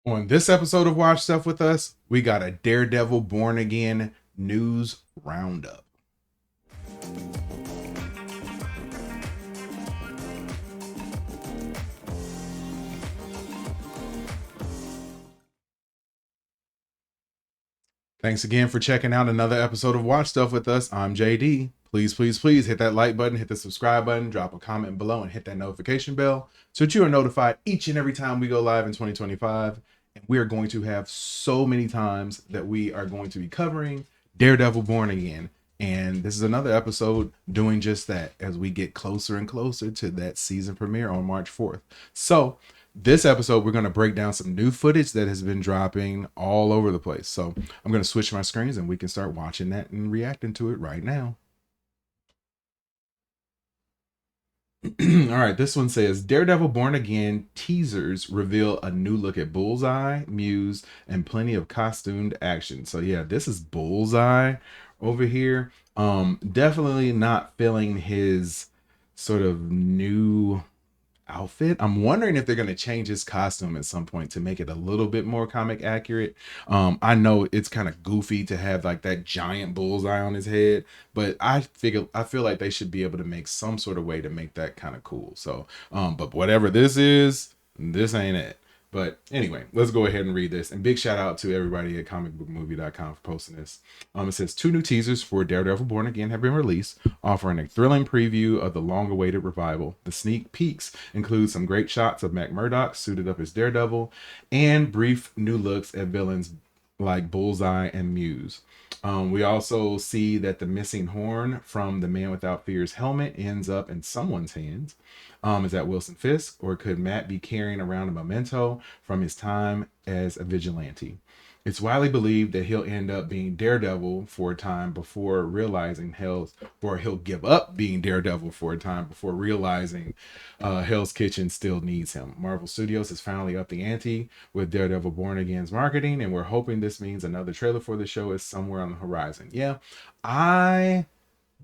On this episode of Watch Stuff with Us, we got a Daredevil Born Again news roundup. Thanks again for checking out another episode of Watch Stuff with Us. I'm JD. Please hit that like button, hit the subscribe button, drop a comment below, and hit that notification bell so that you are notified each and every time we go live in 2025. And we are going to have so many times that we are going to be covering Daredevil Born Again. And this is another episode doing just that as we get closer and closer to that season premiere on March 4th. So this episode, we're going to break down some new footage that has been dropping all over the place. So I'm going to switch my screens and we can start watching that and reacting to it right now. All right, this one says Daredevil Born Again teasers reveal a new look at Bullseye, Muse, and plenty of costumed action. So yeah, this is Bullseye over here. Definitely not feeling his sort of new outfit. I'm wondering if they're going to change his costume at some point to make it a little bit more comic accurate. I know it's kind of goofy to have like that giant bullseye on his head, but I feel like they should be able to make some sort of way to make that kind of cool. So, but whatever this is, this ain't it. But anyway, let's go ahead and read this. And big shout out to everybody at comicbookmovie.com for posting this. It says 2 new teasers for Daredevil Born Again have been released, offering a thrilling preview of the long-awaited revival. The sneak peeks include some great shots of Matt Murdock suited up as Daredevil and brief new looks at villains like Bullseye and Muse. We also see that the missing horn from the Man Without Fear's helmet ends up in someone's hands. Is that Wilson Fisk, or could Matt be carrying around a memento from his time as a vigilante? It's widely believed that he'll end up being Daredevil for a time before realizing he'll give up being Daredevil for a time before realizing Hell's Kitchen still needs him. Marvel Studios has finally upped the ante with Daredevil Born Again's marketing, and we're hoping this means another trailer for the show is somewhere on the horizon. Yeah, I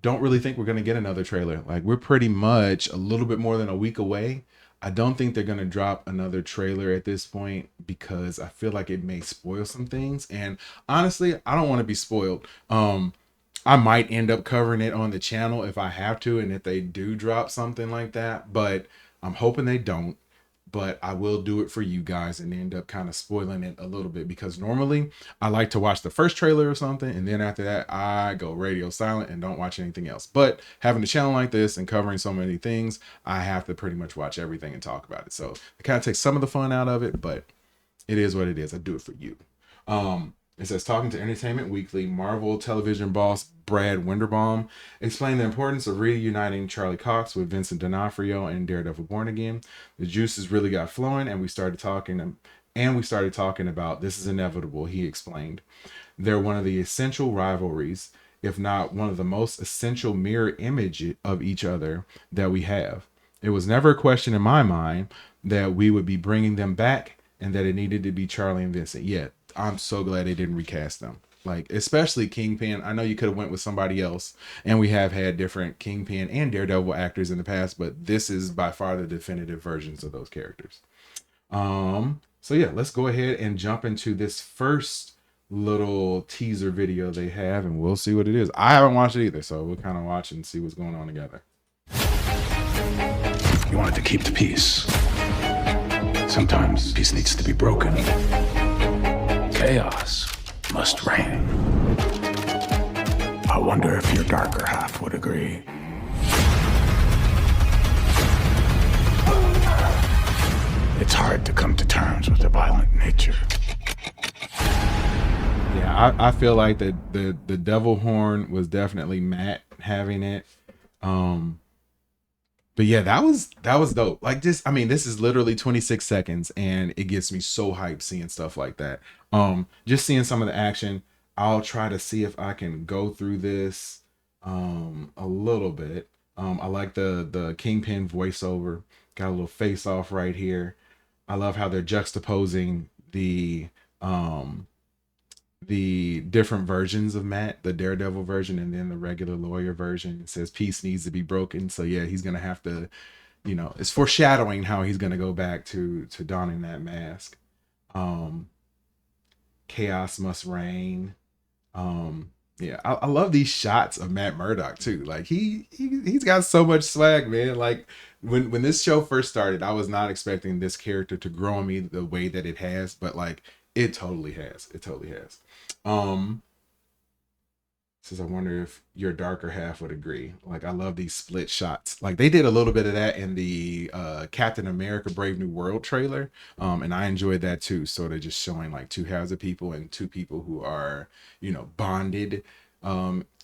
don't really think we're going to get another trailer. Like, we're pretty much a little bit more than a week away. I don't think they're going to drop another trailer at this point because I feel like it may spoil some things. And honestly, I don't want to be spoiled. I might end up covering it on the channel if I have to, and if they do drop something like that, but I'm hoping they don't. But I will do it for you guys and end up kind of spoiling it a little bit, because normally I like to watch the first trailer or something, and then after that I go radio silent and don't watch anything else. But having a channel like this and covering so many things, I have to pretty much watch everything and talk about it. So it kind of takes some of the fun out of it, but it is what it is. I do it for you. It says, talking to Entertainment Weekly, Marvel television boss Brad Winderbaum explained the importance of reuniting Charlie Cox with Vincent D'Onofrio and Daredevil Born Again. The juices really got flowing, and we started talking about this is inevitable, he explained. They're one of the essential rivalries, if not one of the most essential mirror image of each other that we have. It was never a question in my mind that we would be bringing them back and that it needed to be Charlie and Vincent. Yeah, I'm so glad they didn't recast them. Like, especially Kingpin. I know you could have went with somebody else, and we have had different Kingpin and Daredevil actors in the past, but this is by far the definitive versions of those characters. So yeah, let's go ahead and jump into this first little teaser video they have, and we'll see what it is. I haven't watched it either, so we'll kind of watch and see what's going on together. You wanted to keep the peace. Sometimes peace needs to be broken. Chaos must reign. I wonder if your darker half would agree. It's hard to come to terms with a violent nature. Yeah, I feel like the devil horn was definitely Matt having it. But yeah, that was dope. Like, this, I mean, this is literally 26 seconds and it gets me so hyped seeing stuff like that. Just seeing some of the action. I'll try to see if I can go through this a little bit. I like the Kingpin voiceover. Got a little face off right here. I love how they're juxtaposing the different versions of Matt, the Daredevil version and then the regular lawyer version. It says peace needs to be broken. So yeah, he's gonna have to, it's foreshadowing how he's gonna go back to donning that mask. Um, Chaos Must Reign. Yeah, I love these shots of Matt Murdock too. Like he's got so much swag, man. Like when this show first started, I was not expecting this character to grow on me the way that it has, but like it totally has. It totally has. Um, Says I wonder if your darker half would agree. Like I love these split shots. Like they did a little bit of that in the Captain America Brave New World trailer. And I enjoyed that too. Sort of just showing like two halves of people and two people who are, bonded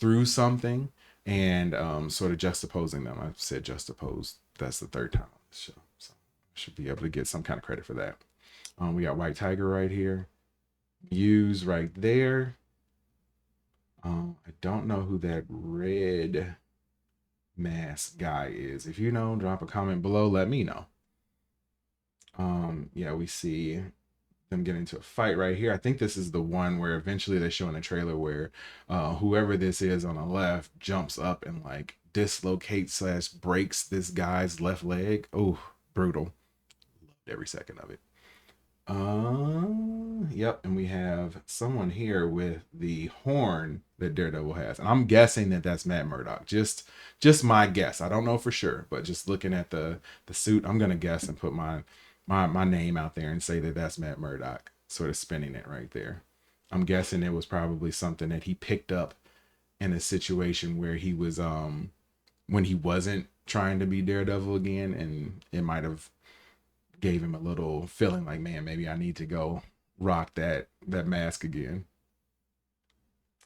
through something and sort of juxtaposing them. I've said juxtapose. That's the third time on this show. So I should be able to get some kind of credit for that. We got White Tiger right here. Muse right there. I don't know who that red mask guy is. If you know, drop a comment below. Let me know. Yeah, we see them getting into a fight right here. I think this is the one where eventually they show in the trailer where whoever this is on the left jumps up and like dislocates slash breaks this guy's left leg. Oh, brutal. Loved every second of it. Yep, and we have someone here with the horn that Daredevil has, and I'm guessing that that's Matt Murdock. Just my guess. I don't know for sure, but just looking at the suit, I'm gonna guess and put my name out there and say that that's Matt Murdock, sort of spinning it right there. I'm guessing it was probably something that he picked up in a situation where he was when he wasn't trying to be Daredevil again, and it might have gave him a little feeling like, man, maybe I need to go rock that mask again.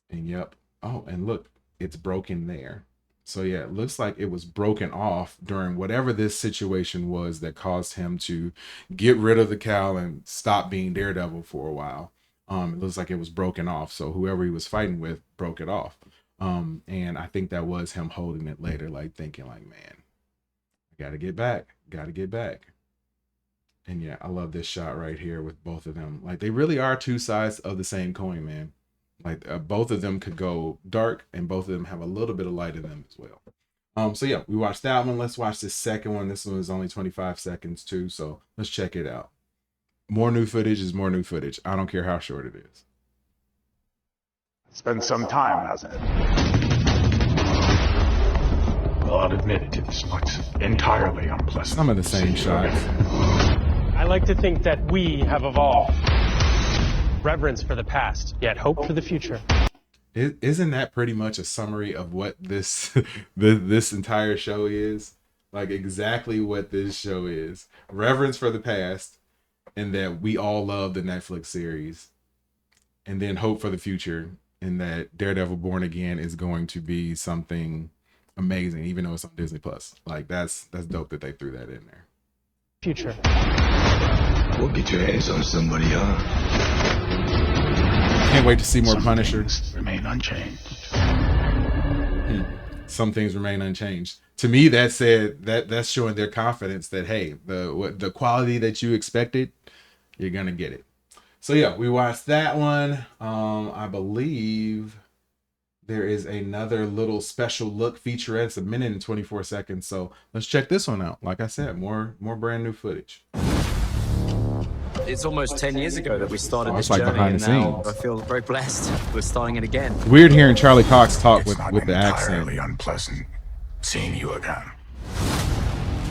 And yep. Oh, and look, it's broken there. So yeah, it looks like it was broken off during whatever this situation was that caused him to get rid of the cowl and stop being Daredevil for a while. It looks like it was broken off. So whoever he was fighting with broke it off. And I think that was him holding it later, like thinking like, man, I gotta get back. Gotta get back. And yeah, I love this shot right here with both of them. Like they really are two sides of the same coin, man. Like both of them could go dark, and both of them have a little bit of light in them as well. So yeah, we watched that one. Let's watch this second one. This one is only 25 seconds too, so let's check it out. More new footage is more new footage. I don't care how short it is. It's been some time, hasn't it? Well, I'll admit it looks entirely unpleasant. Some of the same shots. I like to think that we have evolved. Reverence for the past, yet hope for the future. Isn't that pretty much a summary of what this this entire show is? Like exactly what this show is. Reverence for the past, and that we all love the Netflix series. And then hope for the future, and that Daredevil Born Again is going to be something amazing, even though it's on Disney Plus. Like that's dope that they threw that in there. Future. We'll get your hands on somebody, huh? Can't wait to see more Punisher. Remain unchanged. Some things remain unchanged. To me, that said that's showing their confidence that hey, the quality that you expected, you're gonna get it. So yeah, we watched that one. I believe there is another little special look featurette. It's a minute and 24 seconds. So let's check this one out. Like I said, more brand new footage. It's almost 10 years ago that we started this like journey, behind and the now scenes. I feel very blessed. We're starting it again. Weird hearing Charlie Cox talk It's not with the accent. entirely unpleasant seeing you again.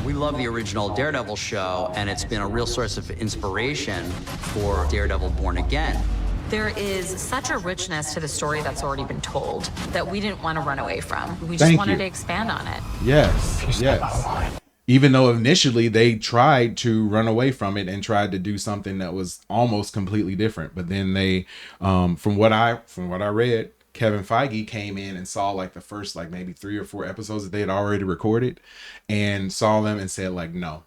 We love the original Daredevil show, and it's been a real source of inspiration for Daredevil Born Again. There is such a richness to the story that's already been told that we didn't want to run away from. We just Thank wanted you. to expand on it. Yes, yes. Even though initially they tried to run away from it and tried to do something that was almost completely different, but then they, from what I read, Kevin Feige came in and saw like the first like maybe 3 or 4 episodes that they had already recorded, and saw them and said like, no,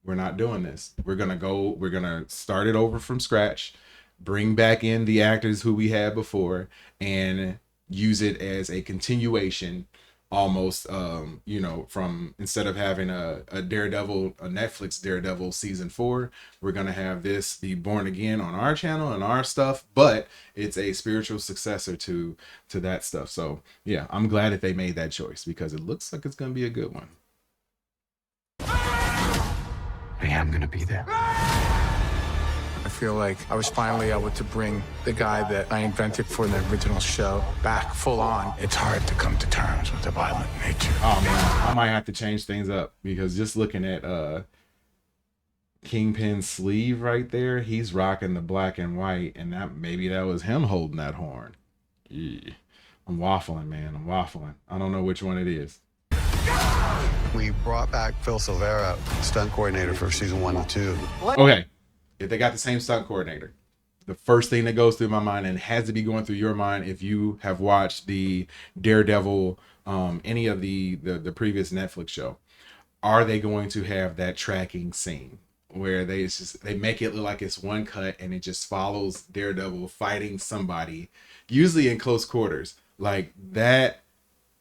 we're not doing this. We're gonna start it over from scratch, bring back in the actors who we had before, and use it as a continuation. Almost from instead of having a Netflix Daredevil season 4, we're gonna have this be Born Again on our channel and our stuff, but it's a spiritual successor to that stuff. So yeah, I'm glad that they made that choice because it looks like it's gonna be a good one. I am gonna be there. I feel like I was finally able to bring the guy that I invented for the original show back full on. It's hard to come to terms with the violent nature. Oh man, I might have to change things up because just looking at Kingpin's sleeve right there, he's rocking the black and white, and that was him holding that horn. Yeah. I'm waffling, man. I'm waffling. I don't know which one it is. We brought back Phil Silvera, stunt coordinator for season 1 and 2. Okay, if they got the same stunt coordinator, the first thing that goes through my mind, and has to be going through your mind if you have watched the Daredevil, any of the previous Netflix show, are they going to have that tracking scene where they make it look like it's one cut and it just follows Daredevil fighting somebody, usually in close quarters, like that?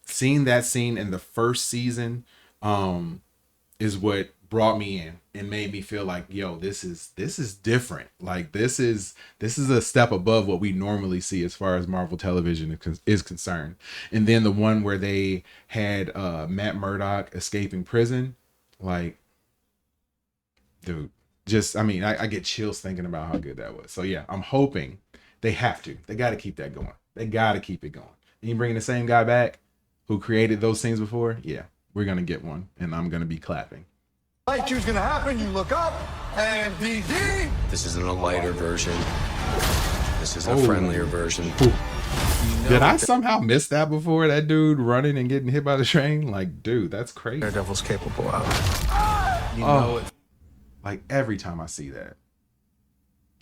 Seeing that scene in the first season is what brought me in and made me feel like, yo, this is different. Like this is a step above what we normally see as far as Marvel television is concerned. And then the one where they had Matt Murdock escaping prison, like, dude, I get chills thinking about how good that was. So yeah, I'm hoping they got to keep that going. They got to keep it going. And you bringing the same guy back who created those scenes before, yeah, we're gonna get one, and I'm gonna be clapping. Like was gonna happen, you look up, and DD. This isn't a lighter version. This is a friendlier version. Did I somehow miss that before? That dude running and getting hit by the train? Like, dude, that's crazy. Daredevil's capable of. You know it. Like every time I see that,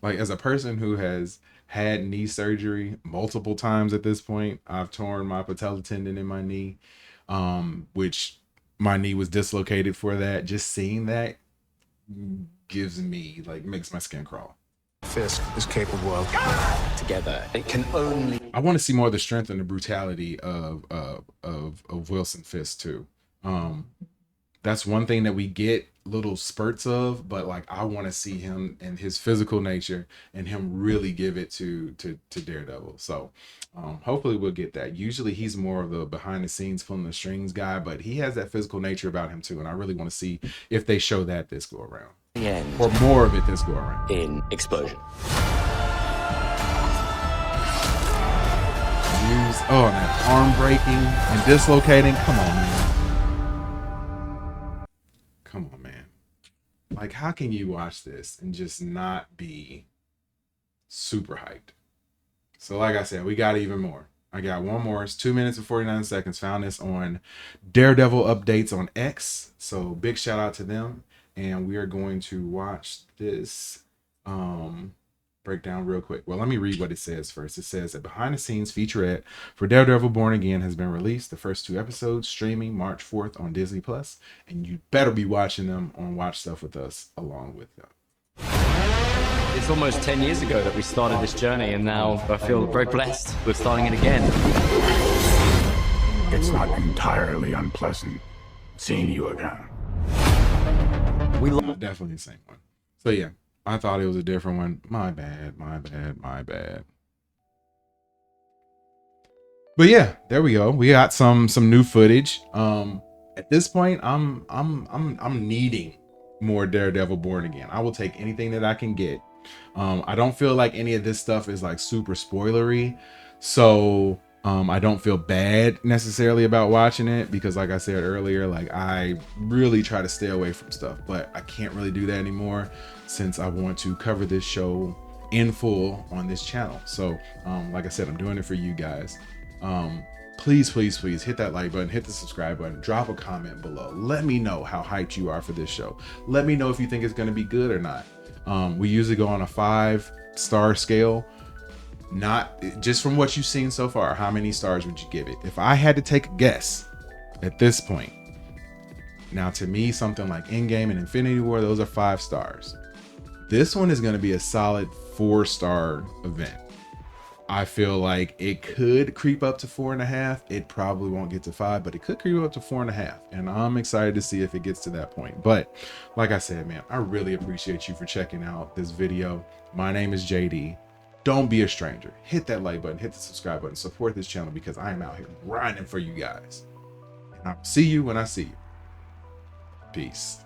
like as a person who has had knee surgery multiple times at this point, I've torn my patella tendon in my knee, which my knee was dislocated for that. Just seeing that makes my skin crawl. Fisk is capable of. Together, it can only. I want to see more of the strength and the brutality of Wilson Fisk too. That's one thing that we get little spurts of, but like I want to see him and his physical nature and him really give it to Daredevil. So hopefully we'll get that. Usually he's more of the behind the scenes pulling the strings guy, but he has that physical nature about him too, and I really want to see if they show that this go around. The end. Or more of it this go around. In explosion. And that arm breaking and dislocating. Come on, man. Come on, man. Like, how can you watch this and just not be super hyped? So like I said, we got even more. I got one more. It's 2 minutes and 49 seconds. Found this on Daredevil Updates on X. So big shout out to them. And we are going to watch this breakdown real quick. Well, let me read what it says first. It says a behind the scenes featurette for Daredevil Born Again has been released. The first 2 episodes streaming March 4th on Disney Plus, and you better be watching them on Watch Stuff with us along with them. It's almost 10 years ago that we started this journey, and now I feel very blessed with starting it again. It's not entirely unpleasant seeing you again. Definitely the same one. So yeah, I thought it was a different one. My bad. But yeah, there we go. We got some new footage. At this point, I'm needing more Daredevil Born Again. I will take anything that I can get. I don't feel like any of this stuff is like super spoilery, so I don't feel bad necessarily about watching it, because like I said earlier, like I really try to stay away from stuff, but I can't really do that anymore since I want to cover this show in full on this channel. So like I said, I'm doing it for you guys. Please hit that like button, hit the subscribe button, drop a comment below. Let me know how hyped you are for this show. Let me know if you think it's going to be good or not. We usually go on a 5-star scale. Not just from what you've seen so far. How many stars would you give it? If I had to take a guess at this point, now to me, something like Endgame and Infinity War, those are 5 stars. This one is going to be a solid 4-star event. I feel like it could creep up to 4.5. It probably won't get to 5, but it could creep up to 4.5. And I'm excited to see if it gets to that point. But like I said, man, I really appreciate you for checking out this video. My name is JD. Don't be a stranger. Hit that like button, hit the subscribe button, support this channel, because I am out here grinding for you guys. And I'll see you when I see you. Peace.